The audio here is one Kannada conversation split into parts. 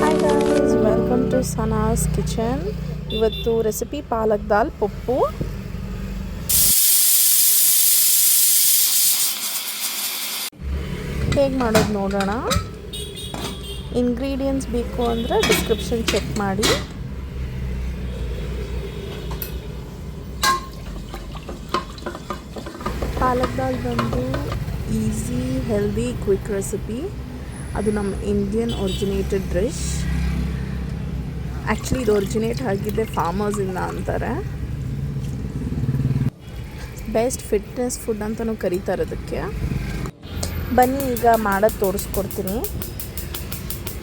Hi guys, welcome to Sana's kitchen. ಇವತ್ತು ರೆಸಿಪಿ ಪಾಲಕ್ ದಾಲ್ ಪಪ್ಪು. ಹೇಗೆ ಮಾಡೋದು ನೋಡೋಣ. ಇಂಗ್ರೀಡಿಯೆಂಟ್ಸ್ ಬೇಕು ಅಂದರೆ ಡಿಸ್ಕ್ರಿಪ್ಷನ್ ಚೆಕ್ ಮಾಡಿ. ಪಾಲಕ್ ದಾಲ್ ಬಂದು ಈಸಿ, ಹೆಲ್ದಿ, ಕ್ವಿಕ್ ರೆಸಿಪಿ. ಅದು ನಮ್ಮ ಇಂಡಿಯನ್ ಒರಿಜಿನೇಟೆಡ್ ಡಿಶ್. ಆ್ಯಕ್ಚುಲಿ ಇದು ಒರಿಜಿನೇಟ್ ಆಗಿದೆ ಫಾರ್ಮರ್ಸಿಂದ ಅಂತಾರೆ. ಬೆಸ್ಟ್ ಫಿಟ್ನೆಸ್ ಫುಡ್ ಅಂತಲೂ ಕರೀತಾರೆ ಅದಕ್ಕೆ. ಬನ್ನಿ ಈಗ ಮಾಡೋದು ತೋರಿಸ್ಕೊಡ್ತೀನಿ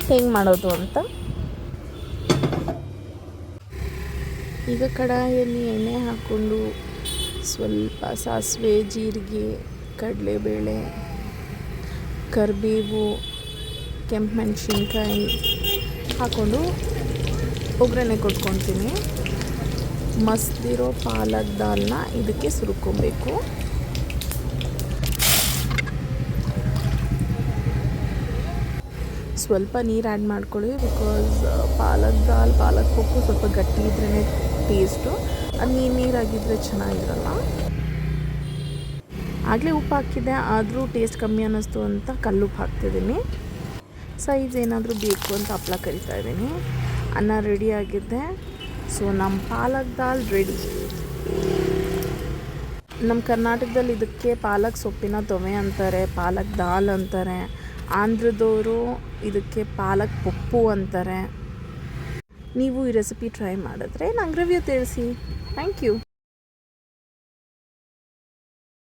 ಹೇಗೆ ಮಾಡೋದು ಅಂತ. ಈಗ ಕಡಾಯಿಯಲ್ಲಿ ಎಣ್ಣೆ ಹಾಕ್ಕೊಂಡು ಸ್ವಲ್ಪ ಸಾಸಿವೆ, ಜೀರಿಗೆ, ಕಡಲೆಬೇಳೆ, ಕರಿಬೇವು, ಕೆಂಪು ಮೆಣಸಿನ್ಕಾಯಿ ಹಾಕ್ಕೊಂಡು ಒಗ್ಗರಣೆ ಕೊಟ್ಕೊತೀನಿ. ಮಸ್ತಿರೋ ಪಾಲಕ್ ದಾಲ್ನ ಇದಕ್ಕೆ ಸುರ್ಕೊಬೇಕು. ಸ್ವಲ್ಪ ನೀರು ಆ್ಯಡ್ ಮಾಡ್ಕೊಳ್ಳಿ, ಬಿಕಾಸ್ ಪಾಲಕ್ ದಾಲ್, ಪಾಲಕ್ ಪಪ್ಪು ಸ್ವಲ್ಪ ಗಟ್ಟಿ ಇದ್ರೇ ಟೇಸ್ಟು. ಅದು ನೀರಾಗಿದ್ದರೆ ಚೆನ್ನಾಗಿರಲ್ಲ. ಆಗಲೇ ಉಪ್ಪು ಹಾಕಿದ್ದೆ, ಆದರೂ ಟೇಸ್ಟ್ ಕಮ್ಮಿ ಅನ್ನಿಸ್ತು ಅಂತ ಕಲ್ಲುಪ್ಪು ಹಾಕ್ತಿದ್ದೀನಿ. ಸೈಜ್ ಏನಾದರೂ ಬೇಕು ಅಂತ ಹಪ್ಪಳ ಕರಿತಾ ಇದ್ದೀನಿ. ಅನ್ನ ರೆಡಿ ಆಗಿದ್ದೆ. ಸೊ ನಮ್ಮ ಪಾಲಕ್ ದಾಲ್ ರೆಡಿ. ನಮ್ಮ ಕರ್ನಾಟಕದಲ್ಲಿ ಇದಕ್ಕೆ ಪಾಲಕ್ ಸೊಪ್ಪಿನ ತೊವೆ ಅಂತಾರೆ, ಪಾಲಕ್ ದಾಲ್ ಅಂತಾರೆ. ಆಂಧ್ರದವರು ಇದಕ್ಕೆ ಪಾಲಕ್ ಪಪ್ಪು ಅಂತಾರೆ. ನೀವು ಈ ರೆಸಿಪಿ ಟ್ರೈ ಮಾಡಿದ್ರೆ ನಂಗೆ ರಿವ್ಯೂ ತಿಳಿಸಿ. Thank you.